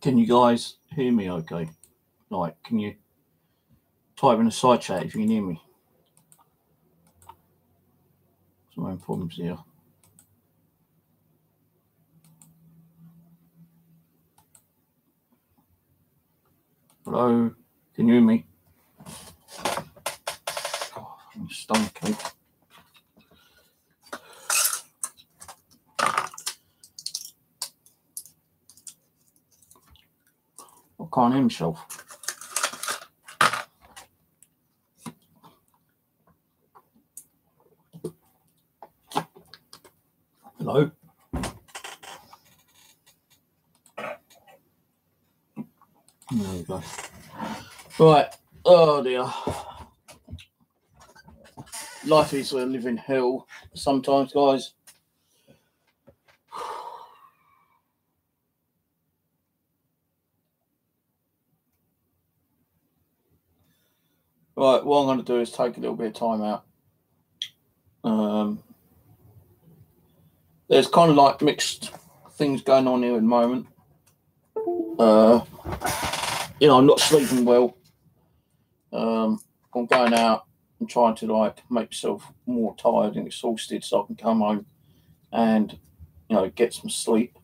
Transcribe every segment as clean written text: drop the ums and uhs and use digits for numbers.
Can you guys hear me okay? Like, can you type in a side chat if you can hear me? Some problems here. Hello, can you hear me? Oh, I'm stomach ache. I can't hear myself. Hello? There we go. Right. Oh dear. Life is a living hell sometimes, guys. Right, what I'm going to do is take a little bit of time out. There's kind of like mixed things going on here at the moment. I'm not sleeping well. I'm going out and trying to like make myself more tired and exhausted so I can come home and get some sleep.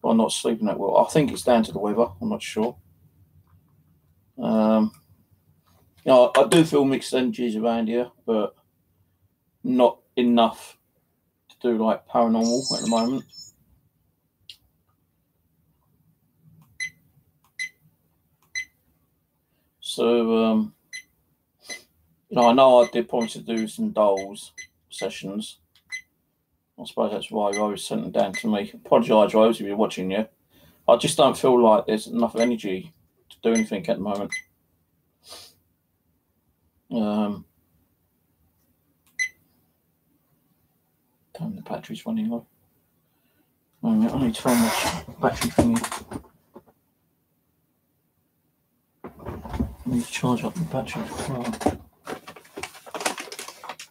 But I'm not sleeping that well. I think it's down to the weather. I'm not sure. I do feel mixed energies around here, but not enough to do like paranormal at the moment. So, I know I did promise to do some dolls sessions. I suppose that's why Rose sent them down to me. Apologise, Rose, if you're watching you. I just don't feel like there's enough energy to do anything at the moment. Damn, the battery's running low. I need to find my battery thingy. I need to charge up the battery.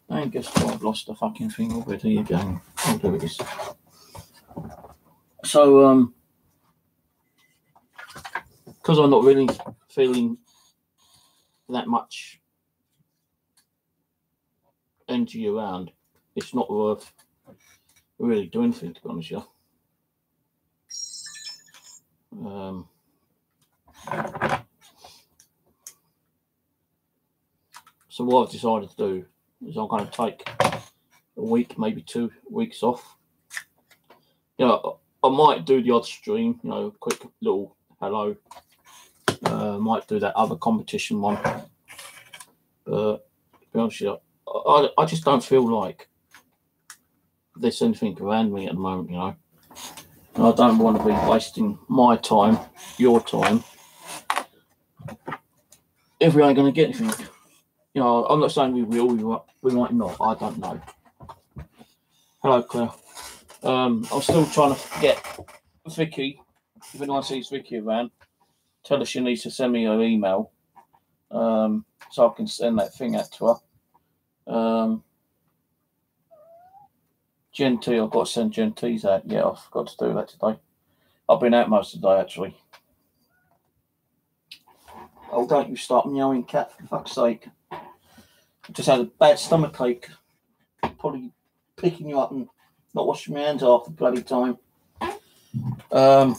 And guess what? I've lost the fucking thing already again. I'll do this. So, because I'm not really feeling that much energy around, it's not worth really doing anything, to be honest with you. So what I've decided to do is I'm going to take a week, maybe 2 weeks off. I might do the odd stream, quick little hello. Might do that other competition one. But to be honest with you, I just don't feel like there's anything around me at the moment, And I don't want to be wasting my time, your time, if we ain't going to get anything. I'm not saying we will, we might not, I don't know. Hello, Claire. I'm still trying to get Vicky, if anyone sees Vicky around, tell her she needs to send me her email so I can send that thing out to her. Gen T, I've got to send Gen T's out. Yeah, I forgot to do that today. I've been out most of the day, actually. Oh, don't you start meowing, cat, for fuck's sake. I just had a bad stomach ache. Probably picking you up and not washing my hands half the bloody time. So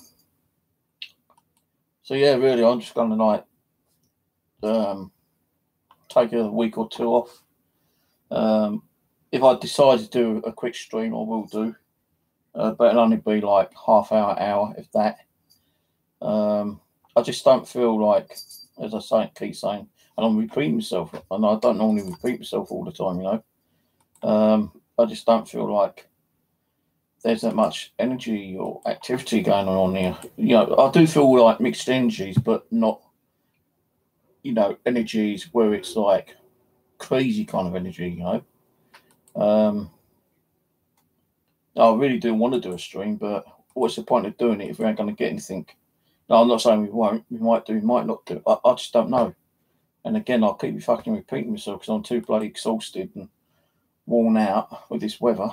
yeah, really, I'm just going to like take a week or two off. If I decide to do a quick stream, I will do. But it'll only be like half hour, if that. I just don't feel like, as I keep saying, and I'm repeating myself, and I don't normally repeat myself all the time, I just don't feel like there's that much energy or activity going on here. I do feel like mixed energies, but not, energies where it's like crazy kind of energy, I really do want to do a stream, but what's the point of doing it if we ain't going to get anything? No, I'm not saying we won't. We might do, we might not do. I just don't know. And again, I'll keep fucking repeating myself because I'm too bloody exhausted and worn out with this weather.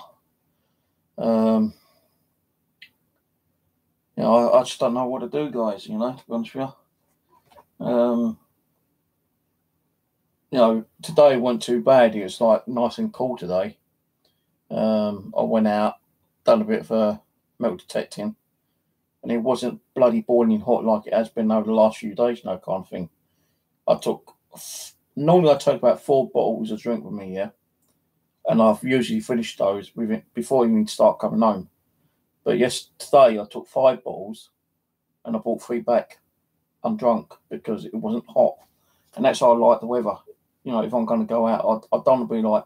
You know, I just don't know what to do, guys, you know, to be honest with you. You know, today wasn't too bad. It was like nice and cool today. I went out, done a bit of metal detecting, and it wasn't bloody boiling hot like it has been over the last few days, no kind of thing. Normally I take about 4 bottles of drink with me, yeah, and I've usually finished those before I even start coming home. But today I took 5 bottles and I brought 3 back undrunk because it wasn't hot. And that's how I like the weather. You know, if I'm going to go out, I don't want to be like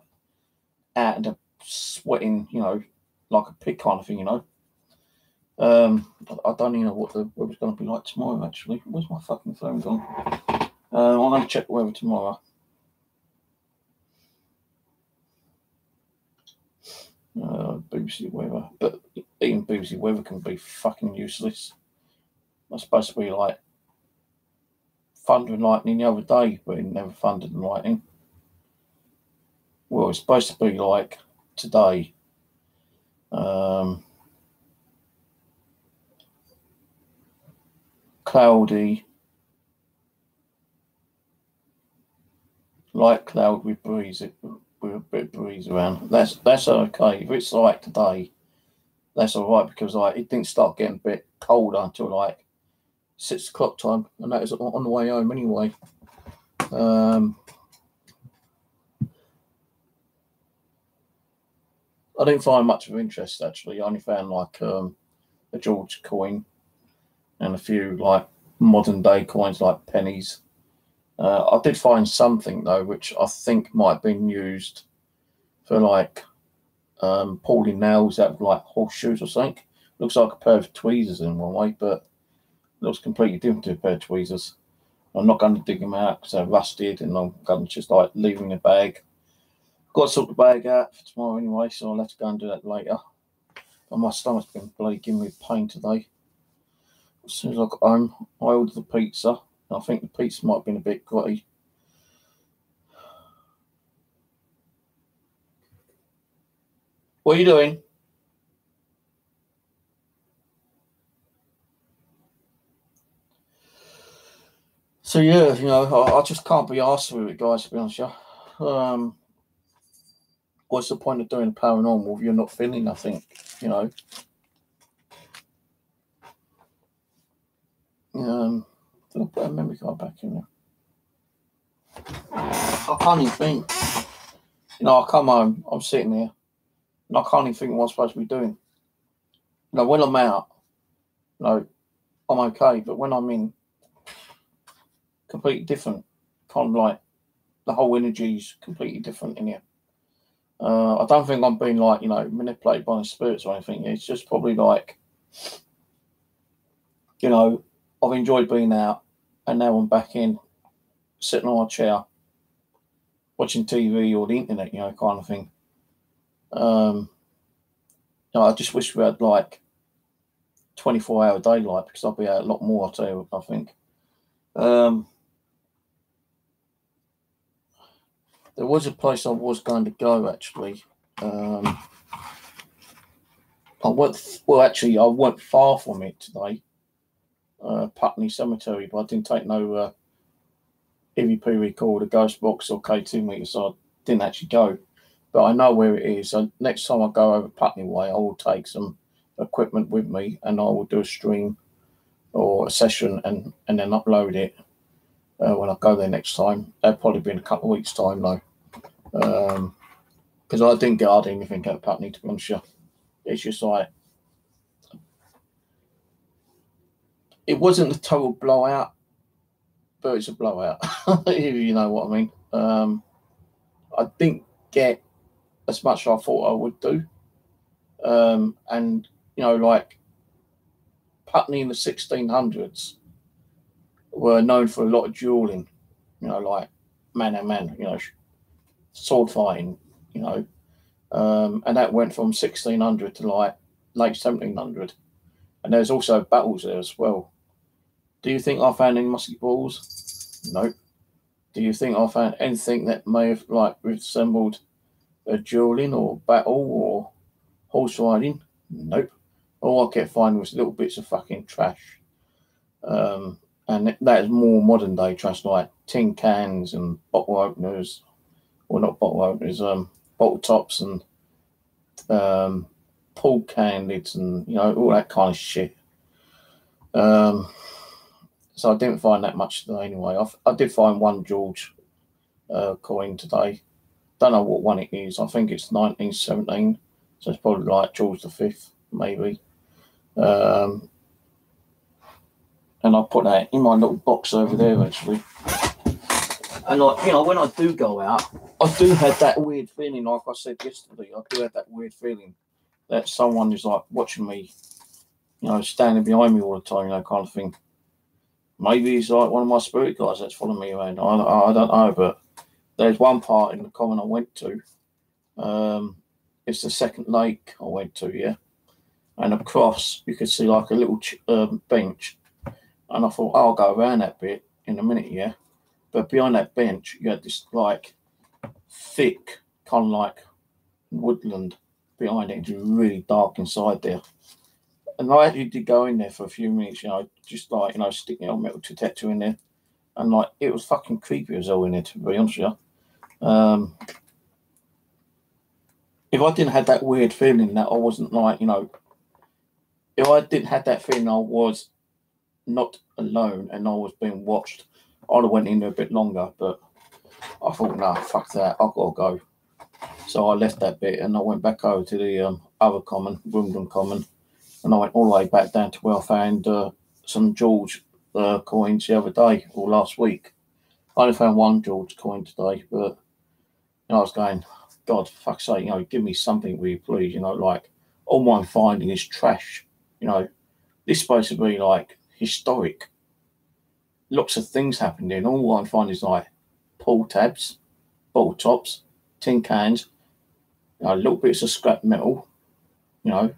out and sweating, you know, like a pig kind of thing, you know. I don't even know what the weather's going to be like tomorrow, actually. Where's my fucking phone gone? I'm going to check the weather tomorrow. BBC weather. But even BBC weather can be fucking useless. It's supposed to be like thunder and lightning the other day, but it never thundered and lightning. Well, it's supposed to be like today. Cloudy, light cloud with breeze, with a bit of breeze around. That's okay. If it's like today, that's all right because like it didn't start getting a bit colder until like 6 o'clock time, and that was on the way home anyway. I didn't find much of interest actually. I only found like a George coin and a few like modern day coins like pennies. I did find something though, which I think might have been used for like pulling nails out of like horseshoes or something. Looks like a pair of tweezers in one way, but looks completely different to a pair of tweezers. I'm not going to dig them out because they're rusted, and I'm going to just like leave them in a bag. Got to sort the bag out for tomorrow anyway, so I'll have to go and do that later. But my stomach's been bloody giving me pain today. As soon as I got home, I ordered the pizza. I think the pizza might have been a bit gritty. What are you doing? So yeah, you know, I just can't be arsed with it, guys, to be honest with you. What's the point of doing paranormal if you're not feeling nothing, you know? I'll put a memory card back in there. I can't even think. You know, I come home, I'm sitting there, and I can't even think what I'm supposed to be doing. You know, when I'm out, you know, I'm okay, but when I'm in, completely different. Kind of like the whole energy's completely different in here. I don't think I'm being like, you know, manipulated by the spirits or anything. It's just probably like, you know, I've enjoyed being out, and now I'm back in, sitting on a chair, watching TV or the internet, you know, kind of thing. You know, I just wish we had like 24-hour daylight because I'll be out a lot more, I'll tell you, I think. There was a place I was going to go actually. I went far from it today, Putney Cemetery, but I didn't take no EVP recorder, ghost box, or K2 meter, so I didn't actually go. But I know where it is. So next time I go over Putney Way, I will take some equipment with me, and I will do a stream or a session, and then upload it when I go there next time. That'll probably be in a couple of weeks' time though. Because I didn't get hardly anything out of Putney, to be honest with you. It's just like, it wasn't a total blowout, but it's a blowout, if you know what I mean. I didn't get as much as I thought I would do. And, you know, like, Putney in the 1600s were known for a lot of dueling, you know, like man and man, you know, sword fighting, you know. And that went from 1600 to like late 1700. And there's also battles there as well. Do you think I found any musket balls? No. Do you think I found anything that may have like resembled a dueling or battle or horse riding? Nope. all I kept finding was little bits of fucking trash. And that is more modern day trash, like tin cans and bottle openers, or not bottle openers, bottle tops and pool can lids and, you know, all that kind of shit. So I didn't find that much today anyway. I did find one George coin today. Don't know what one it is. I think it's 1917, so it's probably like George V, maybe. And I put that in my little box over there, actually. And, like, you know, when I do go out, I do have that weird feeling, like I said yesterday, I do have that weird feeling that someone is, like, watching me, you know, standing behind me all the time, you know, kind of thing. Maybe it's like one of my spirit guides that's following me around. I don't know, but there's one part in the common I went to. It's the second lake I went to, yeah. And across, you could see, like, a little bench. And I thought, oh, I'll go around that bit in a minute, yeah. But behind that bench, you had this, like, thick, kind of like woodland behind it. It was really dark inside there. And I actually did go in there for a few minutes, you know, just like, you know, sticking a metal detector in there. And, like, it was fucking creepy as hell in there, to be honest with you. If I didn't have that weird feeling that I wasn't, like, you know, if I didn't have that feeling I was not alone and I was being watched, I'd have went in there a bit longer, but I thought, nah, fuck that, I've got to go. So I left that bit and I went back over to the other common, Wimbledon Common, and I went all the way back down to where I found some George coins the other day, or last week. I only found one George coin today, but, you know, I was going, God, for fuck's sake, you know, give me something, will you please, you know, like, all I'm finding is trash, you know. This is supposed to be, like, historic. Lots of things happened in. All I find is, like, pool tabs, bottle tops, tin cans, you know, little bits of scrap metal, you know.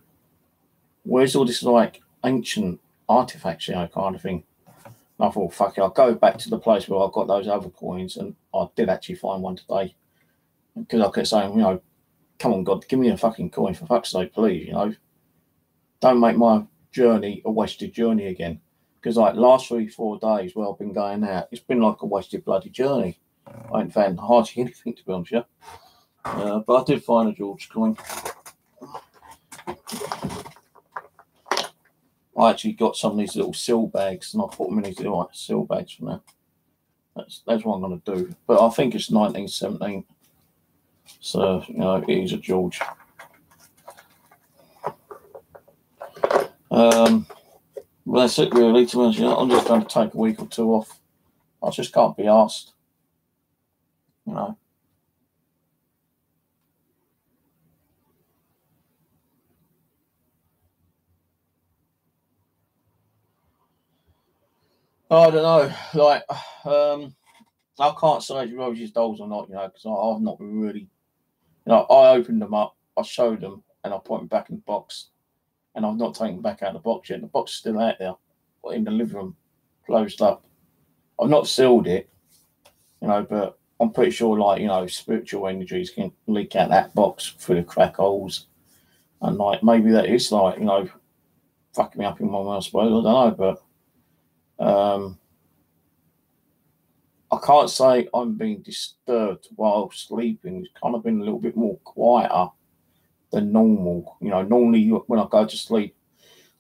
Where's all this, like, ancient artifacts, you know, kind of thing? And I thought, fuck it, I'll go back to the place where I got those other coins, and I did actually find one today. Because I kept saying, you know, come on, God, give me a fucking coin, for fuck's sake, please, you know. Don't make my journey a wasted journey again. Because, like, last 3-4 days where I've been going out, it's been like a wasted bloody journey. I ain't found hardly anything, to be honest with you. But I did find a George coin. I actually got some of these little seal bags, and I put them in these little seal bags for now. That's what I'm going to do. But I think it's 1917. So, you know, it is a George. Well, that's it really, to be honest. You know, I'm just going to take a week or two off. I just can't be asked, you know. I don't know, like, I can't say if Rose's dolls or not, you know, because I've not really, you know, I opened them up, I showed them, and I put them back in the box, and I've not taken them back out of the box yet. The box is still out there, in the living room, closed up. I've not sealed it, you know, but I'm pretty sure, like, you know, spiritual energies can leak out that box through the crack holes, and, like, maybe that is, like, you know, fucking me up in one way, I suppose. I don't know, but I can't say I'm being disturbed while sleeping. It's kind of been a little bit more quieter than normal. You know, normally when I go to sleep,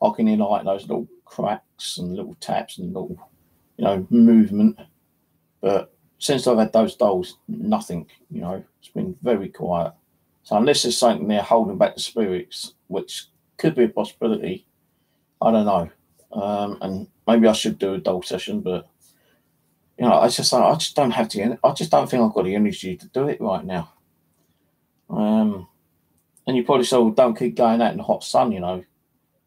I can hear, like, those little cracks and little taps and little, you know, movement. But since I've had those dolls, nothing, you know, it's been very quiet. So unless there's something there holding back the spirits, which could be a possibility, I don't know. And maybe I should do a doll session, but, you know, I just don't have to. I just don't think I've got the energy to do it right now. And you probably say, well, don't keep going out in the hot sun, you know.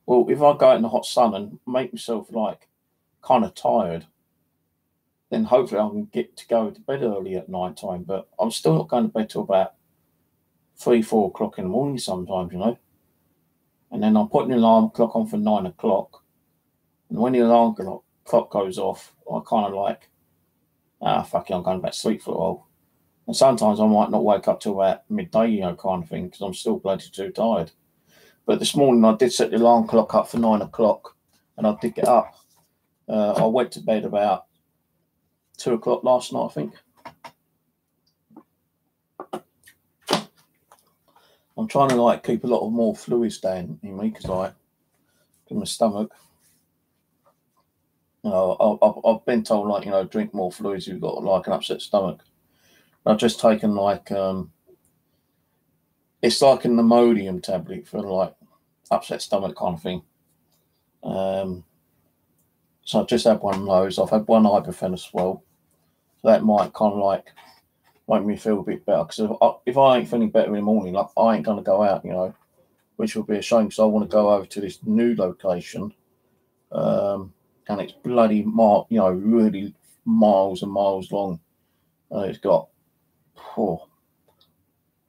Well, if I go out in the hot sun and make myself, like, kind of tired, then hopefully I can get to go to bed early at night time. But I'm still not going to bed till about 3-4 o'clock in the morning sometimes, you know. And then I'm putting the alarm clock on for 9 o'clock. And when the alarm clock goes off, I kind of like, fuck it, I'm going back to sleep for a while. And sometimes I might not wake up till about midday, you know, kind of thing, because I'm still bloody too tired. But this morning I did set the alarm clock up for 9 o'clock, and I did get up. I went to bed about 2 o'clock last night, I think. I'm trying to like keep a lot of more fluids down in me because like in my stomach. You know, I've been told like, you know, drink more fluids if you've got like an upset stomach. I've just taken like it's like an Imodium tablet for like upset stomach kind of thing. So I've just had one of those. I've had one ibuprofen as well. So that might kind of like make me feel a bit better. Because if I ain't feeling better in the morning, like I ain't going to go out, you know, which would be a shame because I want to go over to this new location. And it's bloody, you know, really miles and miles long. It's got more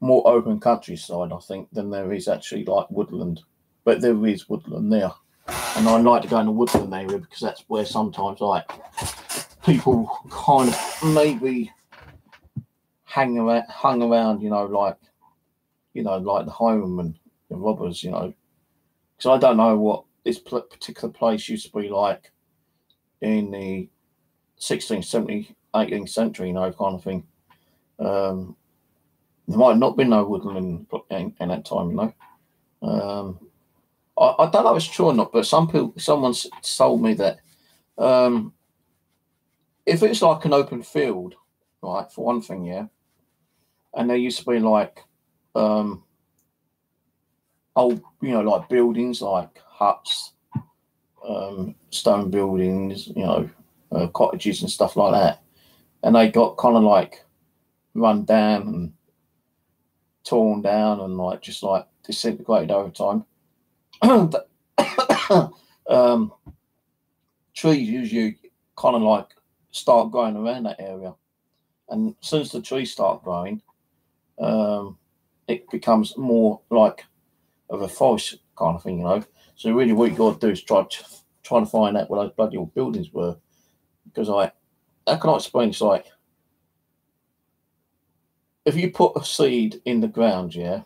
open countryside, I think, than there is actually like woodland. But there is woodland there. And I like to go in the woodland area because that's where sometimes like people kind of maybe hung around, you know, like the highwaymen, the robbers, you know. Because I don't know what this particular place used to be like in the 16th, 17th, 18th century, you know, kind of thing. There might not be no woodland in that time, you know. I don't know if it's true or not, but someone told me that if it's like an open field, right, for one thing, yeah, and there used to be like old, you know, like buildings, like huts, stone buildings, you know, cottages and stuff like that, and they got kind of like run down and torn down and like just like disintegrated over time. Trees usually kind of like start growing around that area, and as soon as the trees start growing, it becomes more like of a forest kind of thing, you know. So really what you got to do is try to find out where those bloody old buildings were, because how can I explain? It's like if you put a seed in the ground, yeah,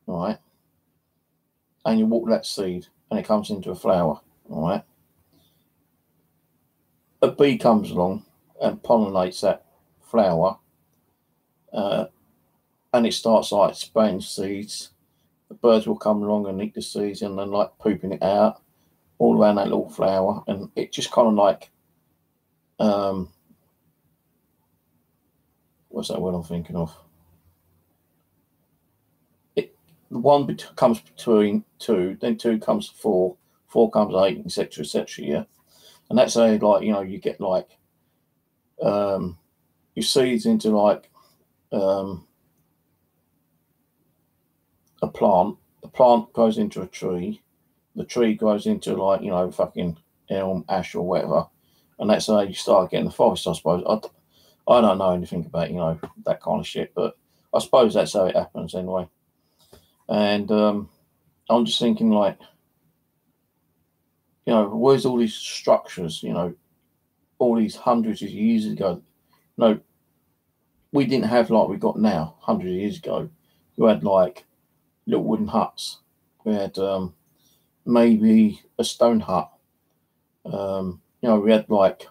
right, and you water that seed and it comes into a flower, all right, a bee comes along and pollinates that flower, and it starts like spraying seeds. The birds will come along and eat the seeds and then like pooping it out all around that little flower, and it just kind of like what's that word I'm thinking of? The one comes between two, then two comes four, four comes eight, etc., etc. Yeah, and that's how like, you know, you get like your seeds into like a plant. The plant grows into a tree. The tree grows into like, you know, fucking elm, ash, or whatever, and that's how you start getting the forest, I suppose. I don't know anything about, you know, that kind of shit, but I suppose that's how it happens anyway. And I'm just thinking, like, you know, where's all these structures, you know, all these hundreds of years ago? No, we didn't have like we got now, hundreds of years ago. We had like little wooden huts. We had maybe a stone hut. You know, we had like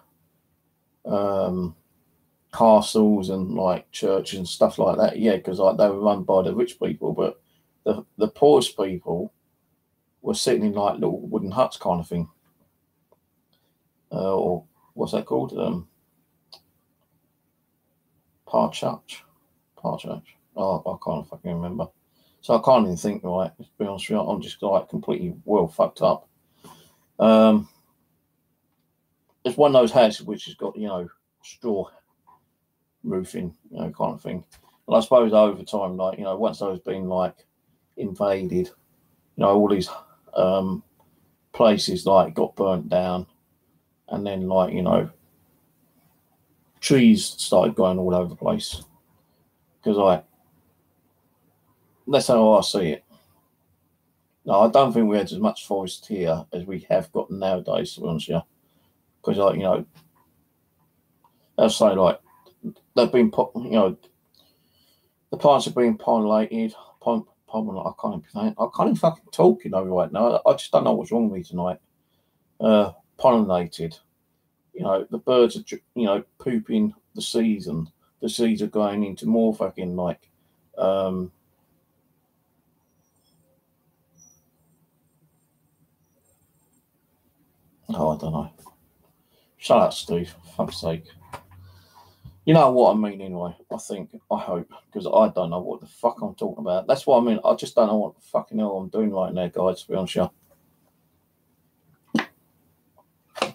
castles and like churches and stuff like that. Yeah, because like they were run by the rich people, but the poorest people were sitting in like little wooden huts kind of thing. Or what's that called? Parchurch. Oh, I can't fucking remember. So I can't even think right. To be honest with you, I'm just like completely well fucked up. It's one of those houses which has got, you know, straw roofing, you know, kind of thing. And I suppose over time, like, you know, once those been like invaded, you know, all these places like got burnt down, and then like, you know, trees started growing all over the place, because like that's how I see it. No, I don't think we had as much forest here as we have got nowadays, to be honest with you, because like, you know, I'd say like they've been, you know, the plants have been pollinated I can't even fucking talk, you know, right now. I just don't know what's wrong with me tonight. Pollinated. You know, the birds are, you know, pooping the seeds, and the seeds are going into more fucking like, oh, I don't know. Shut up, Steve. For fuck's sake. You know what I mean, anyway. I hope, because I don't know what the fuck I'm talking about. That's what I mean. I just don't know what the fucking hell I'm doing right now, guys, to be honest with you.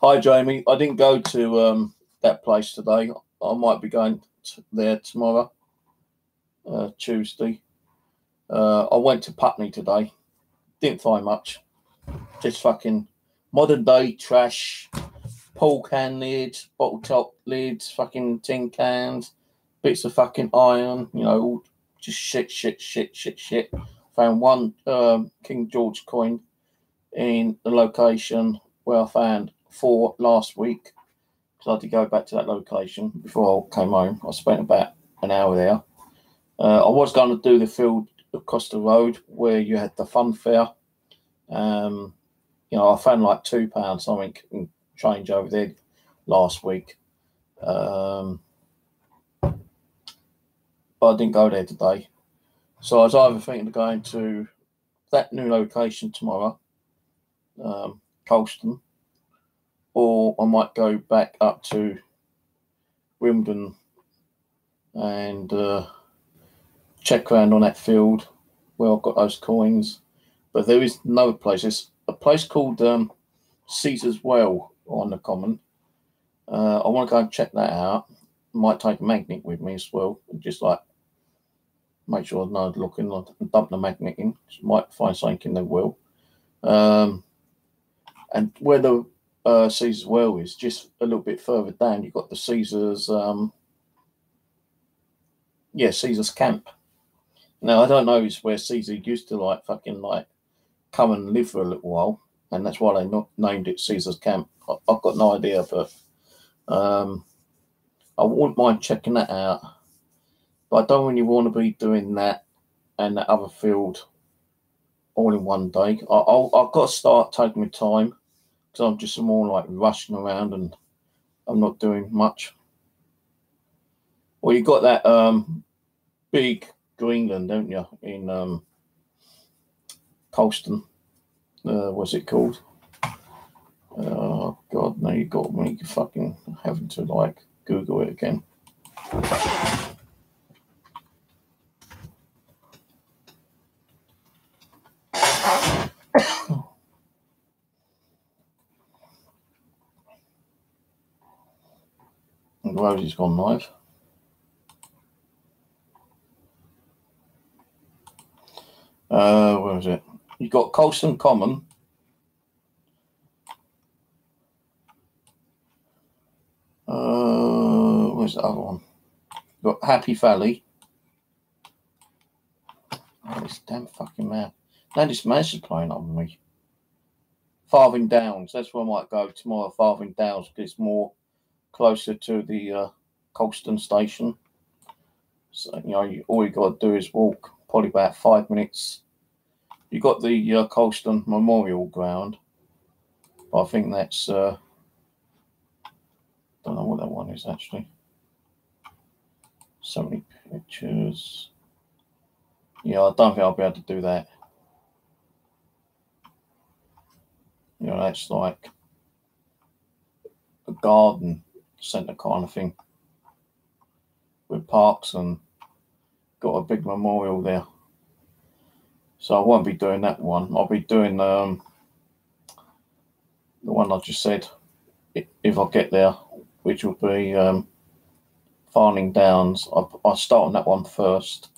Hi, Jamie. I didn't go to that place today. I might be going there tomorrow, Tuesday. I went to Putney today. Didn't find much. Just fucking modern day trash. Pool can lids, bottle top lids, fucking tin cans, bits of fucking iron, you know, just shit. Found one King George coin in the location where I found 4 last week. So I had to go back to that location before I came home. I spent about an hour there. I was going to do the field across the road where you had the fun fair. You know, I found like £2 something in change over there last week. But I didn't go there today. So I was either thinking of going to that new location tomorrow, Colston, or I might go back up to Wimbledon and check around on that field where I've got those coins. But there is another place. There's a place called Caesar's Well on the Common. I want to go and check that out. Might take a magnet with me as well, and just like make sure I know looking and dump the magnet in. Might find something in the well. And where the Caesar's Well is, just a little bit further down, you've got the Caesar's Caesar's Camp. Now I don't know is where Caesar used to like fucking like come and live for a little while, and that's why they named it Caesar's Camp. I've got no idea, but I wouldn't mind checking that out. But I don't really want to be doing that and that other field all in one day. I've got to start taking my time, because I'm just more like rushing around and I'm not doing much. Well, you got that big Greenland, don't you, in Colston? What's it called? Oh God, now you got me fucking having to like Google it again. And Rosie's gone live. Where is it? You got Colston Common. Where's the other one? You got Happy Valley. Oh, this damn fucking man. Now this man's playing on me. Farthing Downs. That's where I might go tomorrow. Farthing Downs, because it's more closer to the Colston station. So you know, all you got to do is walk probably about 5 minutes. You got the Colston Memorial Ground. I think that's don't know what that one is actually. So many pictures. Yeah, I don't think I'll be able to do that. You know, that's like a garden centre kind of thing with parks and got a big memorial there. So I won't be doing that one. I'll be doing the one I just said, if I get there, which will be Farthing Downs. I'll start on that one first.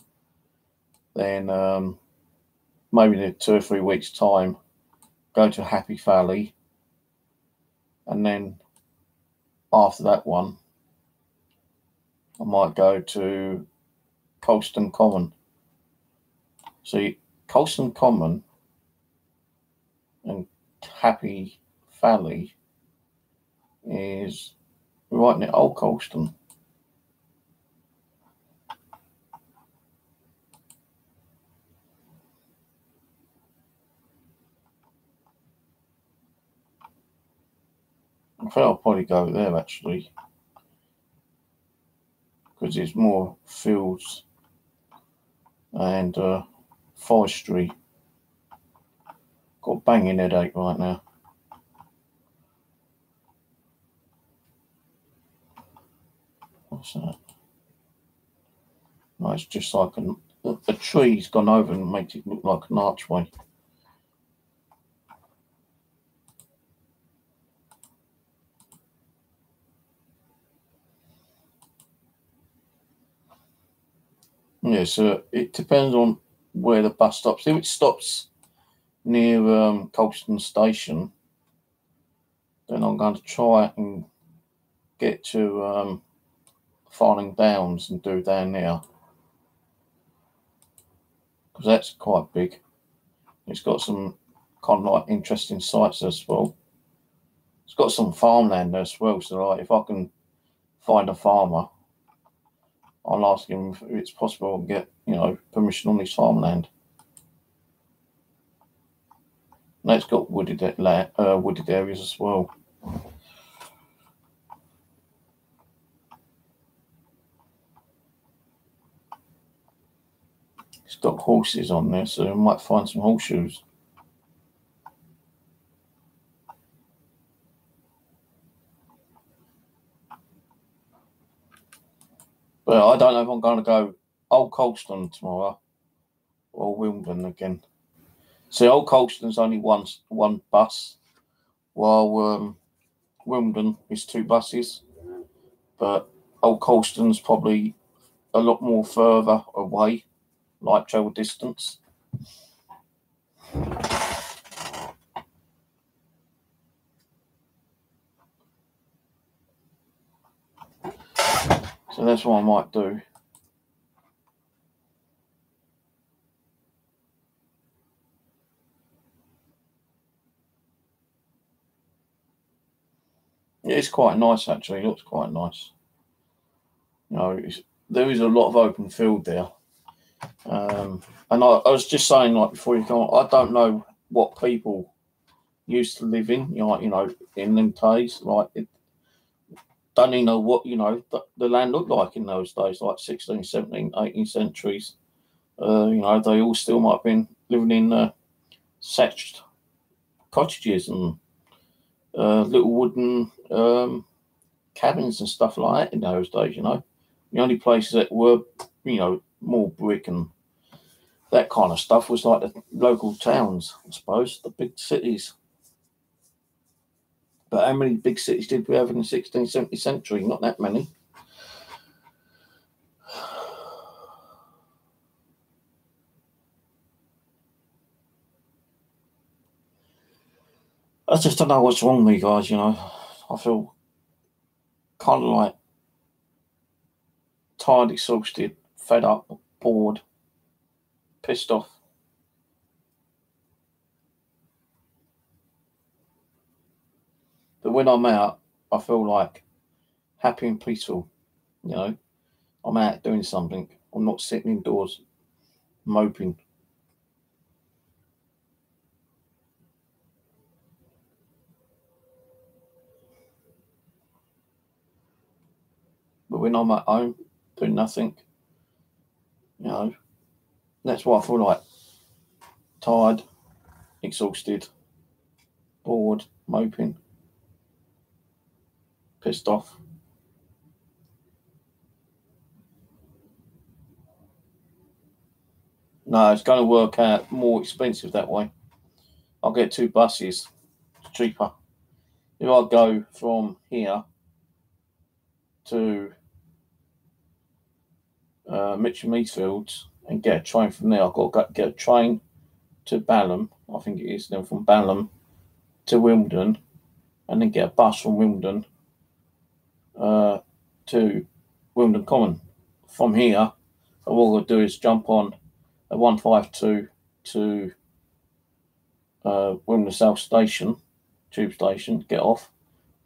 Then maybe in 2 or 3 weeks' time, go to Happy Valley. And then after that one, I might go to Colston Common. See, Colston Common and Happy Valley is right near Old Colston. think I'll probably go there actually, because it's more fields and forestry. Got a banging headache right now. What's that? No, it's just like a tree's gone over and makes it look like an archway. Yeah, so it depends on where the bus stops. If it stops near Colston Station, then I'm going to try and get to Farling Downs and do down there, because that's quite big. It's got some kind of like interesting sites as well. It's got some farmland as well, so like if I can find a farmer, I'll ask him if it's possible to get, you know, permission on his farmland. And that's got wooded areas as well. It's got horses on there, so I might find some horseshoes. But I don't know if I'm going to go Old Colston tomorrow or Wimbledon again. See, Old Colston's only one bus, while Wimbledon is 2 buses. But Old Colston's probably a lot more further away, like travel distance. So that's what I might do. It's quite nice actually. It looks quite nice. You know, there is a lot of open field there. And I was just saying, like before you come on, I don't know what people used to live in, you know, in them days. Like, don't even know what, you know, the land looked like in those days, like 16th, 17th, 18th centuries. You know, they all still might have been living in thatched cottages and little wooden cabins and stuff like that in those days, you know. The only places that were, you know, more brick and that kind of stuff was like the local towns, I suppose, the big cities. But how many big cities did we have in the 16th, 17th century? Not that many. I just don't know what's wrong with me, guys, you know. I feel kind of like tired, exhausted, fed up, bored, pissed off. But when I'm out, I feel like happy and peaceful, you know. I'm out doing something. I'm not sitting indoors moping. But when I'm at home doing nothing, you know, that's what I feel like. Tired, exhausted, bored, moping, pissed off. No, it's going to work out more expensive that way. I'll get 2 buses, it's cheaper. If I go from here to Mitcham Heathfields and get a train from there, I've got to get a train to Balham, I think it is, then from Balham to Wimbledon, and then get a bus from Wimbledon to Wimbledon Common. From here, all I've got to do is jump on a 152 to Wimbledon South Station, tube station, get off,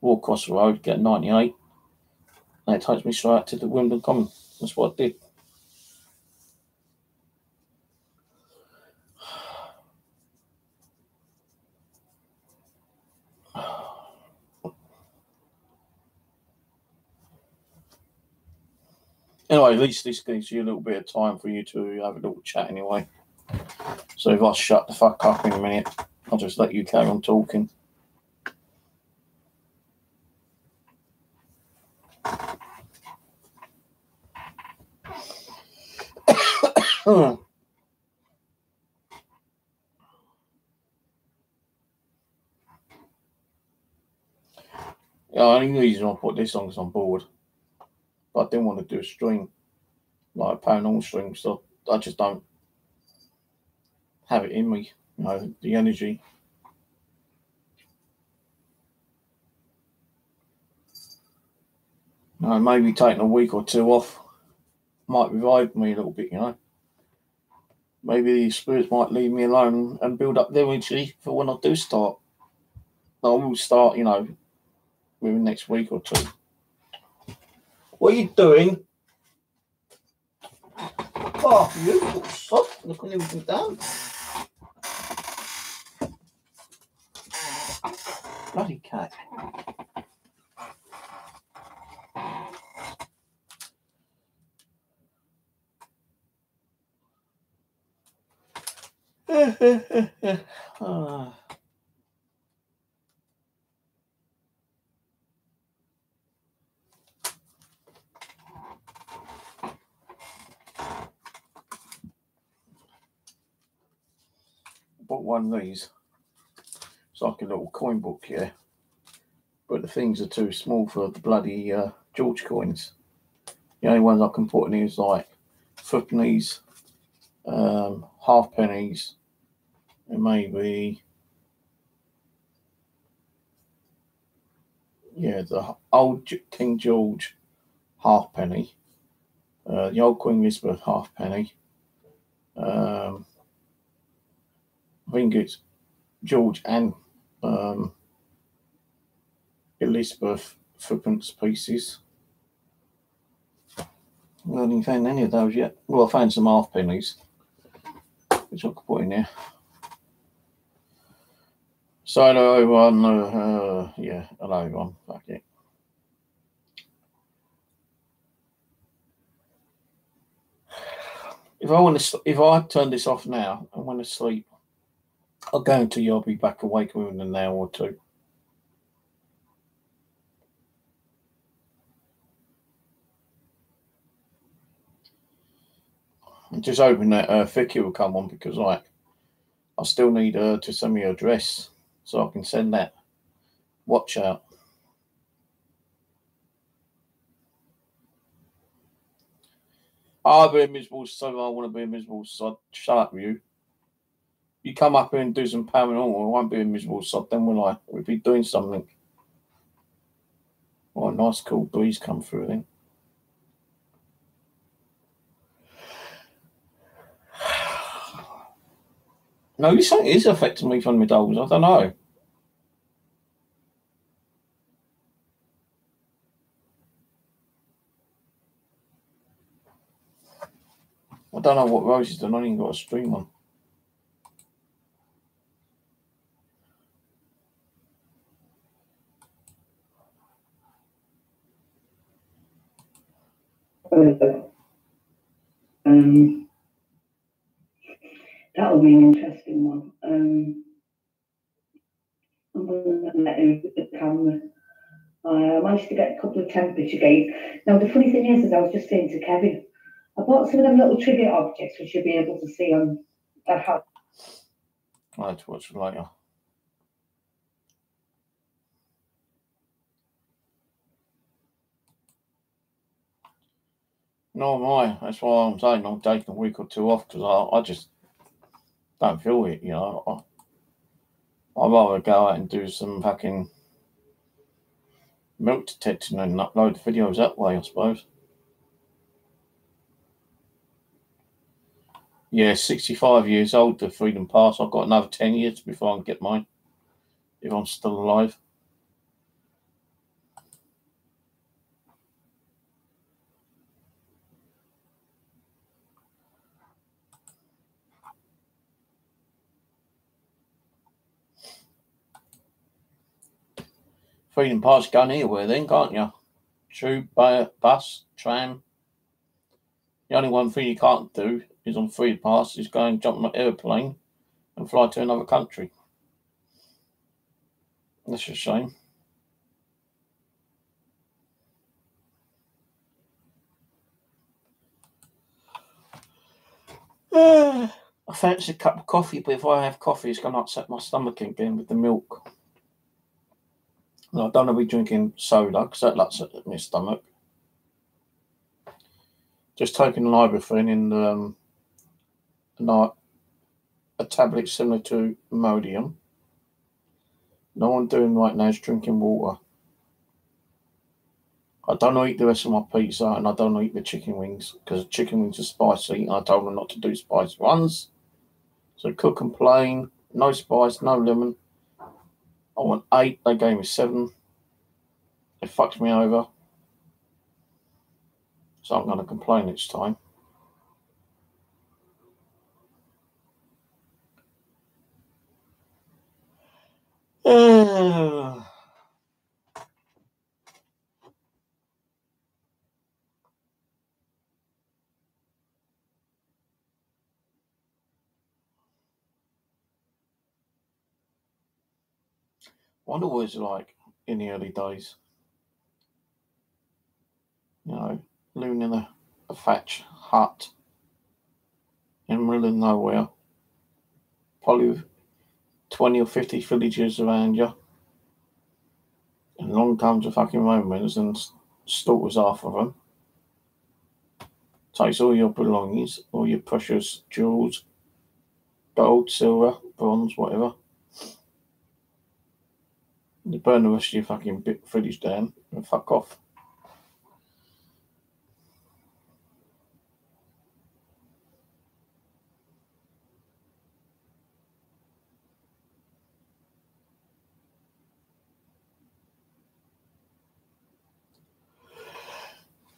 walk across the road, get 98, and it takes me straight to the Wimbledon Common. That's what I did. Anyway, at least this gives you a little bit of time for you to have a little chat anyway. So if I shut the fuck up in a minute, I'll just let you carry on talking. Yeah, the only reason I put this on is I'm bored. But I didn't want to do a stream, like a paranormal stream, so I just don't have it in me, you know, the energy. You know, maybe taking a week or two off might revive me a little bit, you know. Maybe the spirits might leave me alone and build up the energy for when I do start. I will start, you know, within the next week or two. What are you doing? Oh, you little sod. Look at everything down. Bloody cat. Bought one of these. It's like a little coin book here. But the things are too small for the bloody George coins. The only ones I can put in here is like footpennies, half pennies, and maybe, yeah, the old King George halfpenny, the old Queen Elizabeth halfpenny. I think it's George and Elizabeth footpence pieces. I haven't found any of those yet. Well, I found some half pennies, which I could put in there. So hello everyone. Yeah, hello everyone. Fuck it. If I turn this off now and want to sleep, I'll guarantee you I'll be back awake within an hour or two. I'm just hoping that Vicky will come on because, like, I still need her to send me her address so I can send that watch out. I'll be a miserable, so I want to be a miserable sod. Shut up, you. You come up here and do some paranormal, I won't be a miserable sod, then will I? We'll be doing something. Oh, a nice cool breeze come through then. No, you say it is affecting me from my dogs. I don't know. I don't know what Rosie's done. I ain't got a stream on. That'll be an interesting one. I'm going to let him with the camera. I managed to get a couple of temperature gauges. Now, the funny thing is I was just saying to Kevin, I bought some of them little trigger objects which you'll be able to see on the house. I'll have to watch it later. No, my. That's why I'm saying I'm taking a week or two off because I just don't feel it, you know. I'd rather go out and do some fucking milk detecting and upload the videos that way, I suppose. Yeah, 65 years old, the Freedom Pass. I've got another 10 years before I can get mine, if I'm still alive. Freedom Pass, go anywhere then, can't you? Tube, bus, tram. The only one thing you can't do is on free pass is go and jump on an airplane and fly to another country. That's a shame. I fancy a cup of coffee, but if I have coffee, it's going to upset my stomach again with the milk. No, I don't want to be drinking soda because that upsets my stomach. Just taking an ibuprofen in a tablet similar to Imodium. No one doing right now is drinking water. I don't want to eat the rest of my pizza, and I don't want to eat the chicken wings because the chicken wings are spicy, and I told them not to do spicy ones. So cook and plain, no spice, no lemon. I want 8, they gave me 7. They fucked me over. So I'm going to complain each time. Wonder what it's like in the early days. You know, living in a thatch hut in the middle of nowhere. Probably with 20 or 50 villagers around you. And along comes the fucking Romans and slaughters half of them. Takes all your belongings, all your precious jewels, gold, silver, bronze, whatever. You burn the rest of your fucking village down and fuck off.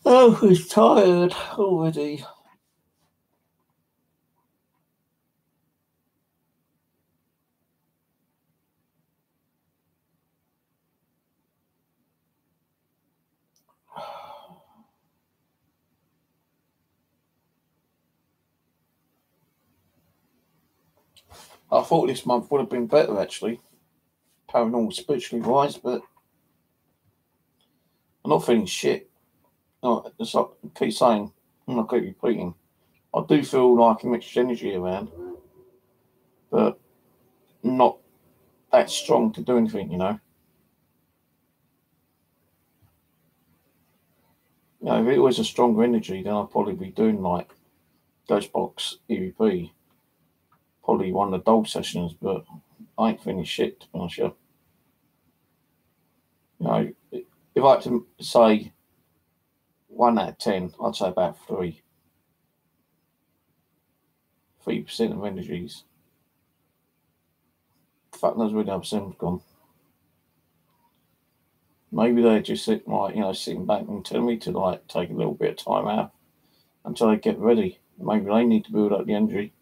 Oh, who's tired already? I thought this month would have been better, actually, paranormal, spiritually wise, but I'm not feeling shit. No, it's like I keep saying, I'm not keep repeating. I do feel like a mixed energy around, but not that strong to do anything, you know. You know, if it was a stronger energy, then I'd probably be doing like Ghostbox EVP, probably one of the dog sessions, but I ain't feeling shit, to be honest with you. You know, if I had to say 1 out of 10, I'd say about 3. 3% of energies. Fuck knows where the other 7's gone. Maybe they're just sitting back and telling me to like take a little bit of time out until they get ready. Maybe they need to build up the energy.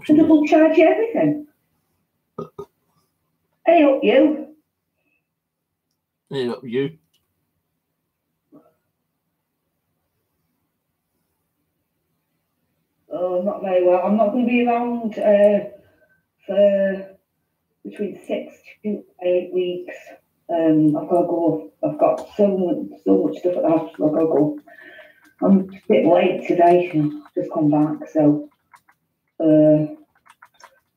Can double charge you everything? Hey, up you. Hey, up you. Oh, not very well. I'm not going to be around for between 6 to 8 weeks. I've got to go. I've got so much stuff at the hospital. I've got to go. I'm a bit late today. I've just come back, so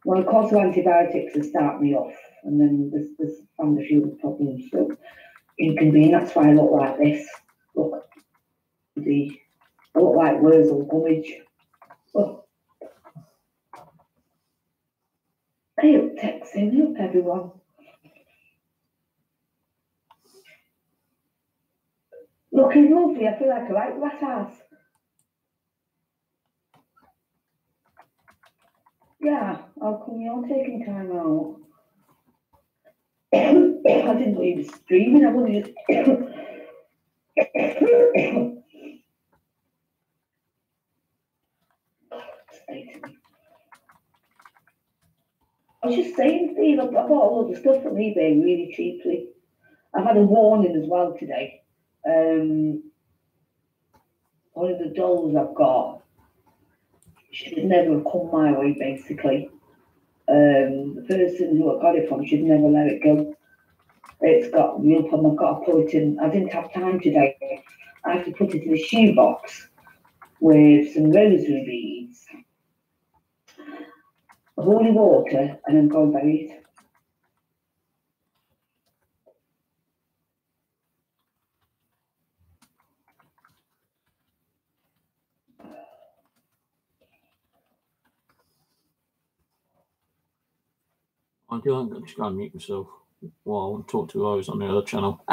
one of the course of antibiotics to start me off, and then there's found a few problems. So inconvenient. That's why I look like this. Look, I look like Wurzel Gummidge. Oh. Hey up, Texan. Hey up, everyone. Look, he's lovely. I feel like I like that ass. Yeah, how come you're taking time out? I didn't know he was streaming. I wanted just. I was just saying, Steve, I bought all the stuff from eBay really cheaply. I've had a warning as well today. One of the dolls I've got should never have come my way, basically. The person who I got it from should never let it go. It's got real problem. I've got to put it in. I didn't have time today. I have to put it in a shoebox with some rosary beads, holy water, and then go and bury it. I'm just going to mute myself while I want to talk to those on the other channel.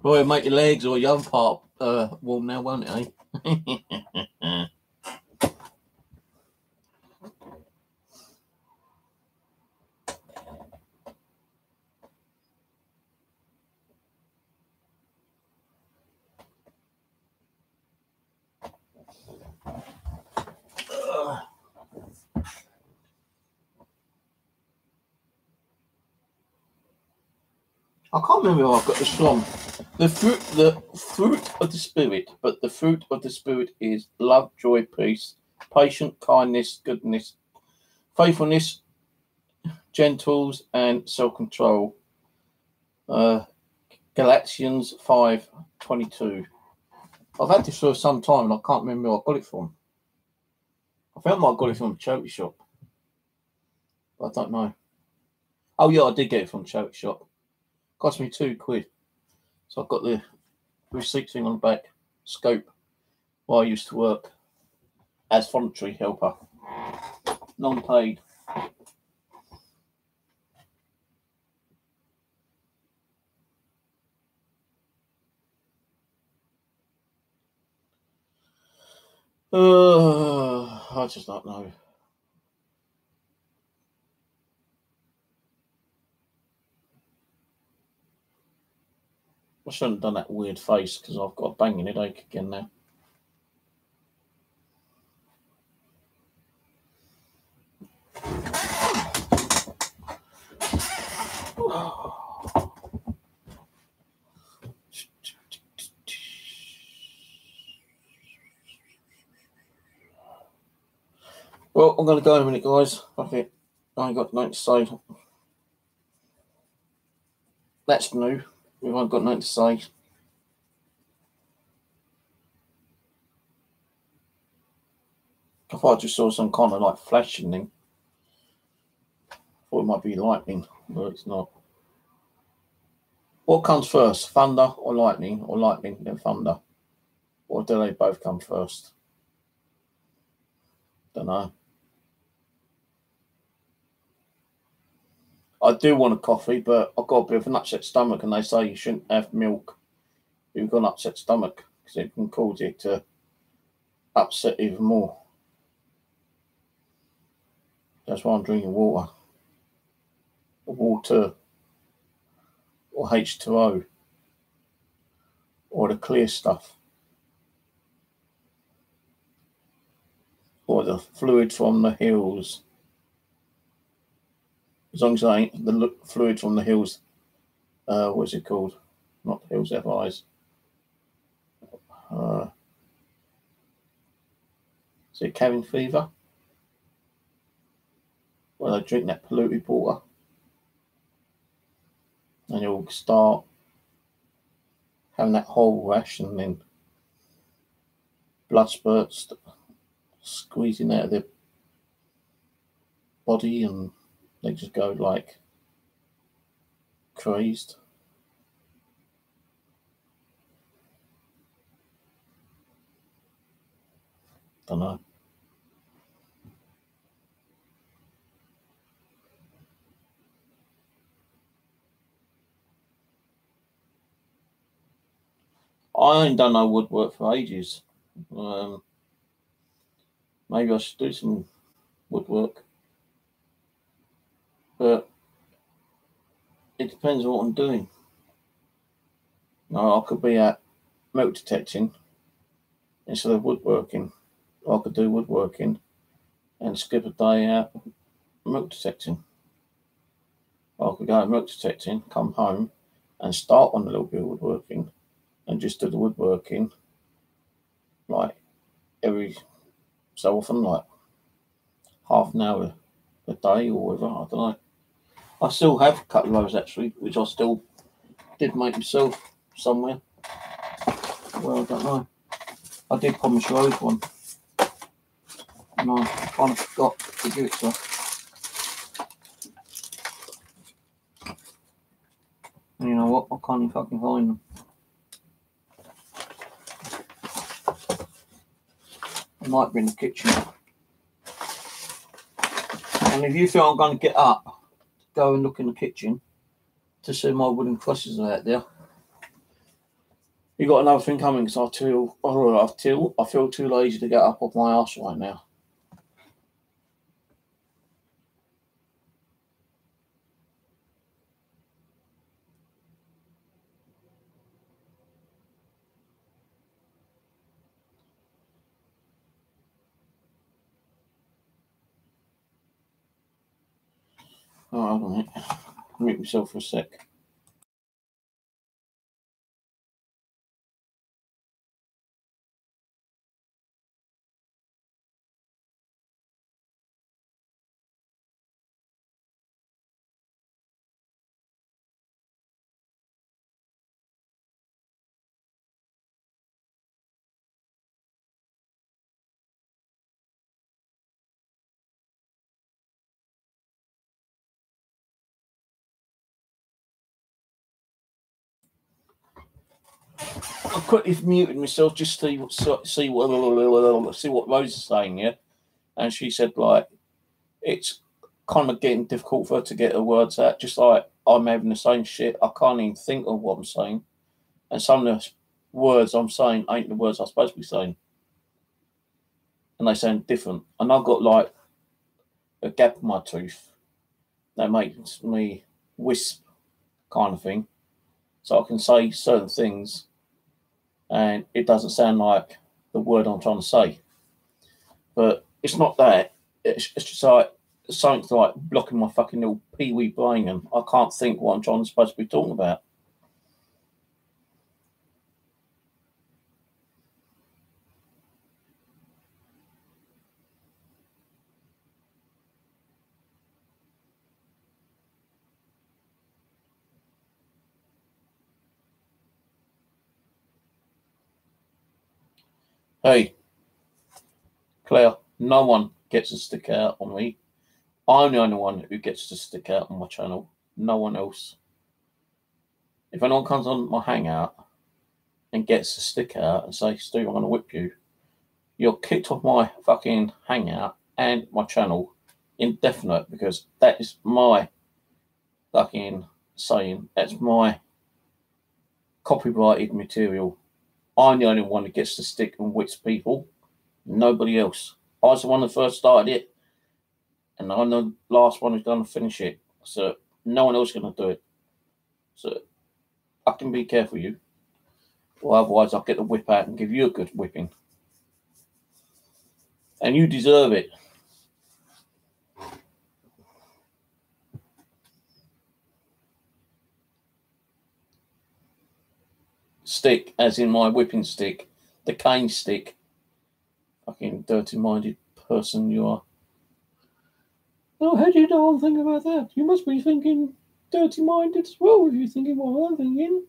Boy, make your legs or your other part warm now, won't it, eh? I can't remember where I got this from. The fruit of the spirit, but the fruit of the spirit is love, joy, peace, patience, kindness, goodness, faithfulness, gentleness, and self-control. Galatians 5:22. I've had this for some time and I can't remember where I got it from. I think I might have got it from a charity shop, but I don't know. Oh yeah, I did get it from a charity shop. Cost me £2. So I've got the receipt thing on the back. Scope, where I used to work as voluntary helper, non-paid. I just don't know. I shouldn't have done that weird face because I've got a banging headache again now. Well, I'm going to go in a minute, guys. Okay, I ain't got nothing to say. That's new. We haven't got nothing to say. I thought I just saw some kind of like flashing thing. Thought it might be lightning, but it's not. What comes first, thunder or lightning then thunder? Or do they both come first? Don't know. I do want a coffee, but I've got a bit of an upset stomach, and they say you shouldn't have milk if you've got an upset stomach because it can cause it to upset even more. That's why I'm drinking water. Water or H2O or the clear stuff or the fluid from the hills. As long as I ain't the fluid from the hills, what's it called? Not the hills have eyes. Is it cabin fever? Well, they drink that polluted water. And you'll start having that whole rash and then blood spurts squeezing out of their body and they just go like crazed. Don't know. I ain't done no woodwork for ages. Maybe I should do some woodwork. But it depends on what I'm doing. No, I could be at metal detecting instead of woodworking. I could do woodworking and skip a day out metal detecting. I could go out metal detecting, come home and start on a little bit of woodworking and just do the woodworking like every so often, like half an hour a day or whatever. I don't know. I still have a couple of those actually, which I still did make myself somewhere. Well, I don't know. I did promise Rose one. And I kind of forgot to give it to her. And you know what? I can't even fucking find them. It might be in the kitchen. And if you feel I'm going to get up, go and look in the kitchen to see my wooden crosses are out there. You got another thing coming because I feel too lazy to get up off my arse right now. Alright, hold on a minute. Mute myself for a sec. I quickly muted myself just to see what Rose is saying, yeah? And she said, like, it's kind of getting difficult for her to get her words out, just like I'm having the same shit. I can't even think of what I'm saying. And some of the words I'm saying ain't the words I'm supposed to be saying. And they sound different. And I've got, like, a gap in my tooth that makes me wisp kind of thing. So I can say certain things and it doesn't sound like the word I'm trying to say. But it's not that. It's just like something's like blocking my fucking little pee-wee brain and I can't think what I'm supposed to be talking about. Hey, Claire, no one gets to stick out on me. I'm the only one who gets to stick out on my channel. No one else. If anyone comes on my hangout and gets to stick out and say, Steve, I'm going to whip you, you're kicked off my fucking hangout and my channel indefinite because that is my fucking saying. That's my copyrighted material. I'm the only one that gets to stick and whips people. Nobody else. I was the one that first started it, and I'm the last one who's going to finish it. So no one else is going to do it. So I can be careful, you. Or otherwise I'll get the whip out and give you a good whipping. And you deserve it. Stick, as in my whipping stick. The cane stick. Fucking dirty-minded person you are. Oh, how do you know I'm thinking about that? You must be thinking dirty-minded as well if you're thinking what I'm thinking.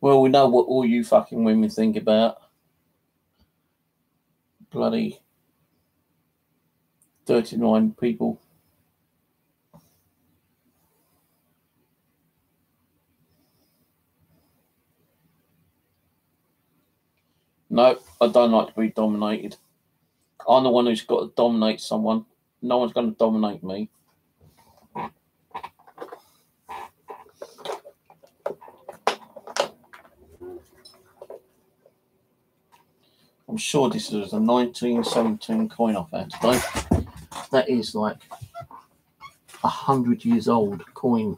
Well, we know what all you fucking women think about. Bloody dirty-minded people. No, I don't like to be dominated. I'm the one who's got to dominate someone. No one's going to dominate me. I'm sure this is a 1917 coin I've had today. That is like 100 years old coin.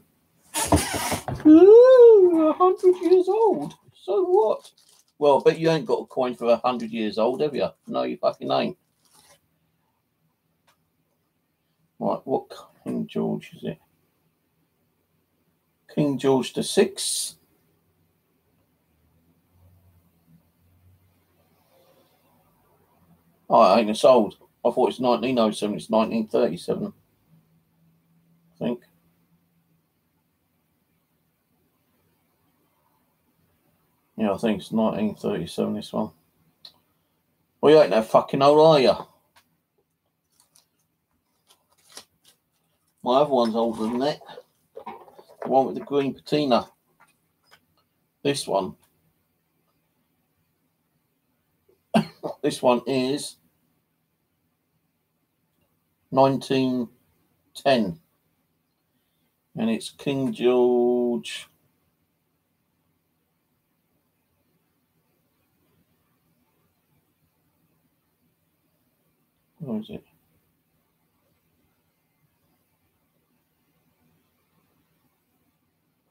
Ooh, 100 years old. So what? Well, I bet you ain't got a coin for 100 years old, have you? No, you fucking ain't. Right, what King George is it? King George VI. Oh, it ain't as old. I thought it's 1907. It's 1937. I think. Yeah, I think it's 1937, this one. Well, you ain't that fucking old, are you? My other one's older than that. The one with the green patina. This one. This one is 1910. And it's King George. Where is it?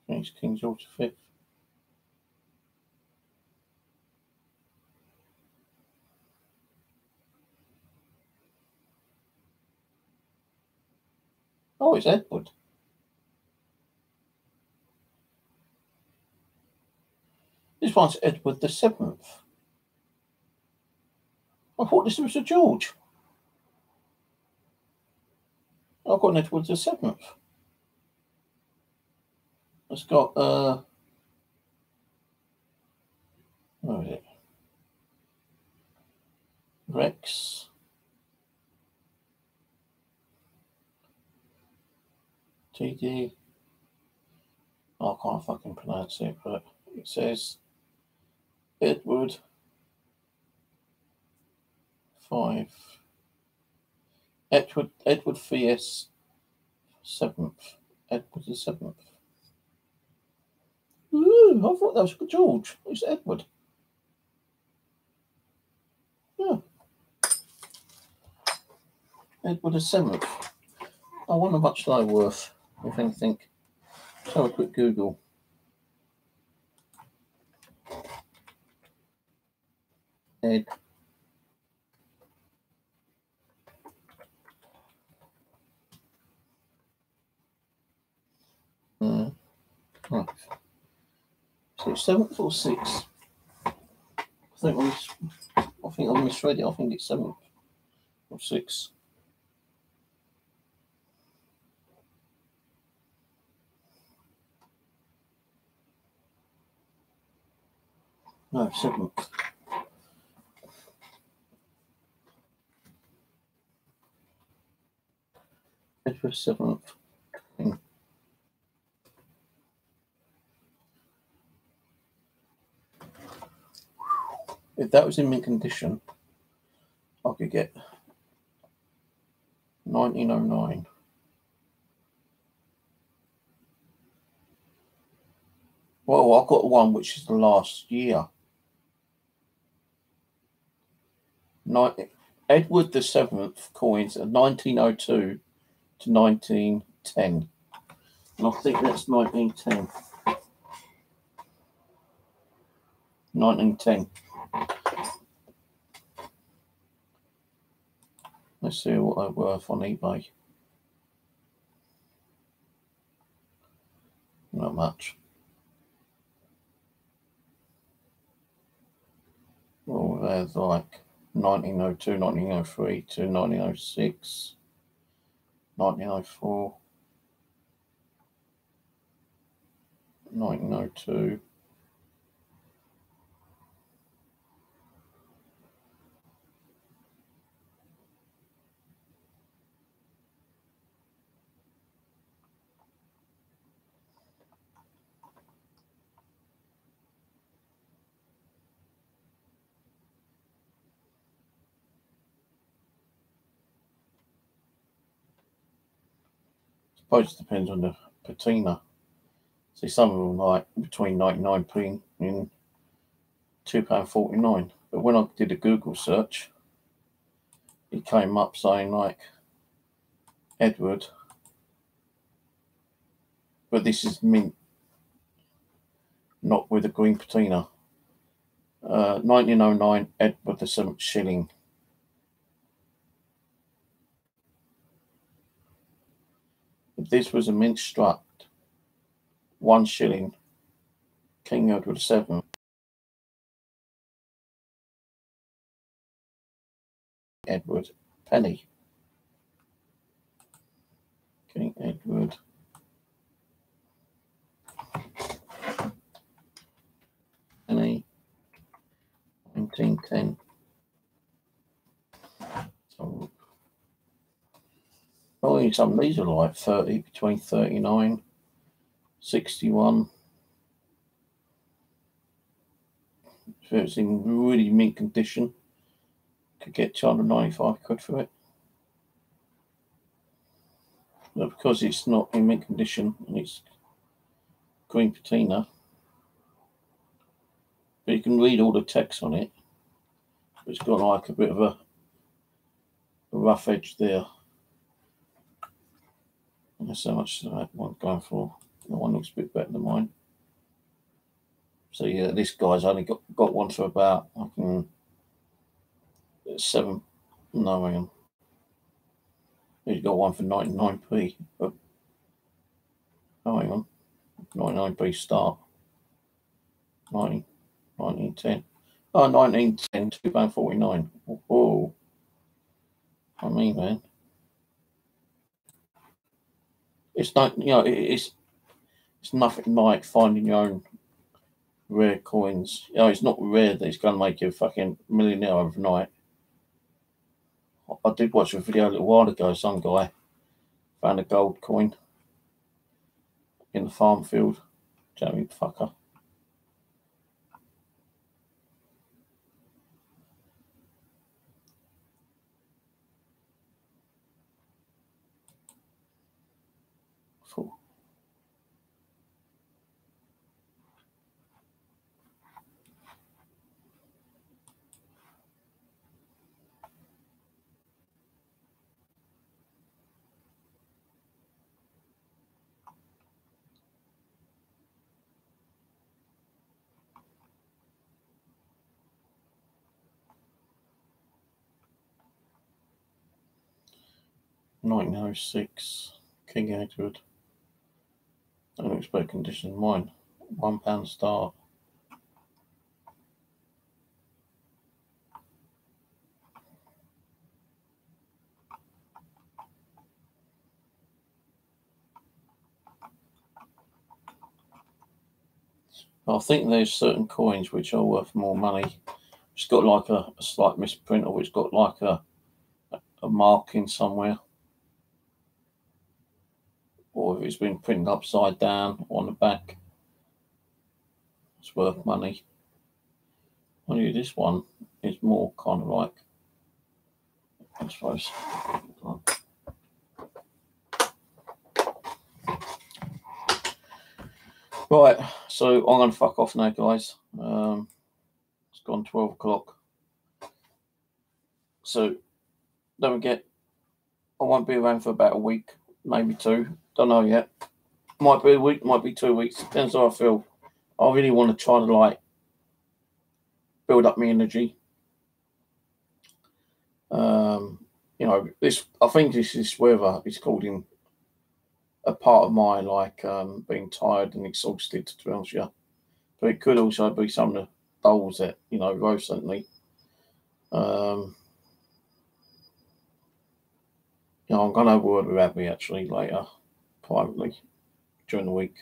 I think it's King George V. Oh, it's Edward. This one's Edward the 7th. I thought this was a George. I've got an Edward the 7th. It's got, where is it? Rex. TD. I can't fucking pronounce it, but it says Edward 5. Edward VS 7th. Edward the 7th. Ooh, I thought that was George. It's Edward. Yeah. Edward the 7th. I wonder how much they're worth, if anything. Let's have a quick Google. Ed. Right. So it's 7th or 6th? I think I misread it. I think it's 7th or 6th. No, 7th. Edward 7th. If that was in mint condition, I could get 1909. Well, I've got one which is the last year. Edward the 7th coins are 1902 to 1910. And I think that's 1910. 1910. Let's see what they're worth on eBay. Not much. Well, there's like 1902, 1903 to 1906, 1904, 1902. I suppose it depends on the patina. See, some of them like between 99p and £2.49. But when I did a Google search, it came up saying like Edward, but this is mint, not with a green patina. 1909 Edward the 7th shilling. If this was a mint strut, 1 shilling, King Edward VII. Edward penny. King Edward. Penny. 1910. I mean, some of these are like 30, between 39, 61. If it's in really mint condition, could get 295 quid for it. But because it's not in mint condition and it's green patina, but you can read all the text on it. It's got like a bit of a rough edge there. And that's how much that one going for. The one looks a bit better than mine. So yeah, this guy's only got one for about seven. No, hang on. He's got one for 99p. But, oh, hang on. 99p start. 1910. Oh, 1910, £2.49. Whoa. I mean, man. It's not, it's nothing like finding your own rare coins. It's not rare that it's going to make you a fucking millionaire overnight. I did watch a video a little while ago. Some guy found a gold coin in the farm field. Jamie fucker. Fool. £1906 King Edward. Unexpected condition. Mine. £1 start. I think there's certain coins which are worth more money. It's got like a slight misprint, or it's got like a marking somewhere, or if it's been printed upside down on the back, it's worth money. Only this one is more kind of like, I suppose. Right, so I'm going to fuck off now, guys. It's gone 12 o'clock. So don't forget, I won't be around for about a week, maybe two. Don't know yet. Might be a week, might be 2 weeks. Depends how I feel. I really want to try to like build up my energy. This, I think this weather is causing a part of my like being tired and exhausted, to be honest with you. But it could also be some of the dolls that recently. I'm going to have a word with Abby actually later, privately, during the week,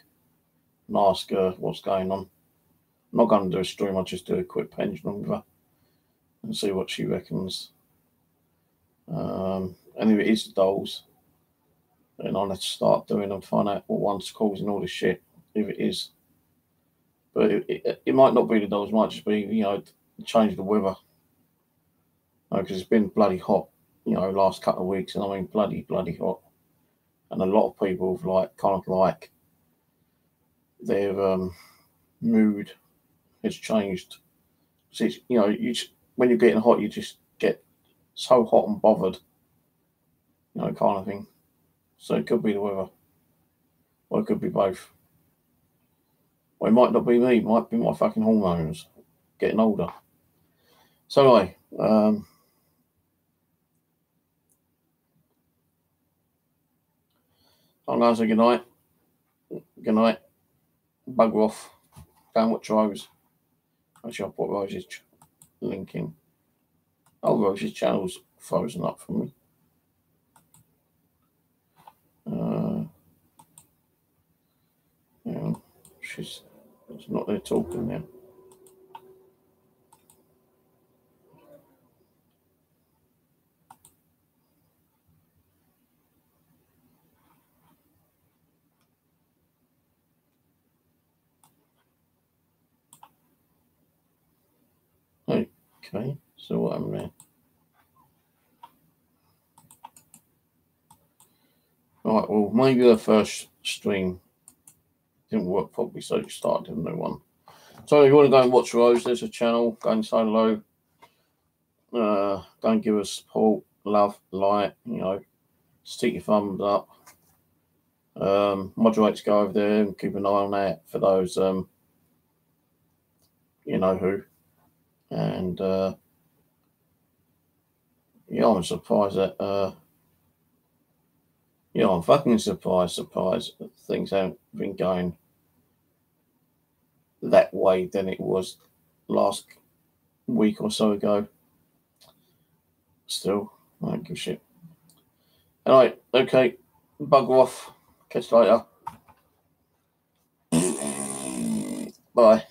and ask her what's going on. I'm not going to do a stream, I'll just do a quick pendulum with her and see what she reckons. And if it is the dolls, then I'll have to start doing and find out what one's causing all this shit, if it is. But it might not be the dolls, it might just be, change the weather. Because it's been bloody hot, last couple of weeks, and I mean bloody hot. And a lot of people have their mood has changed. So when you're getting hot, you just get so hot and bothered, kind of thing. So it could be the weather, or it could be both. Or it might not be me, it might be my fucking hormones getting older. So anyway, I'm going to say good night. Good night. Bugger off. Go and watch Rose. Actually, I'll put Rose's link in. Oh, Rose's channel's frozen up for me. She's not there talking now. Okay, so what happened there? Right, well, maybe the first stream didn't work properly, so you started a new one. So if you want to go and watch Rose, there's a channel. Go and say hello. Go and give us support, love, like, stick your thumbs up. Moderates go over there and keep an eye on that for those, you know who. And yeah, I'm surprised that I'm fucking surprised that things haven't been going that way than it was last week or so ago. Still, I don't give a shit. All right, okay, bugger off. Catch you later. Bye.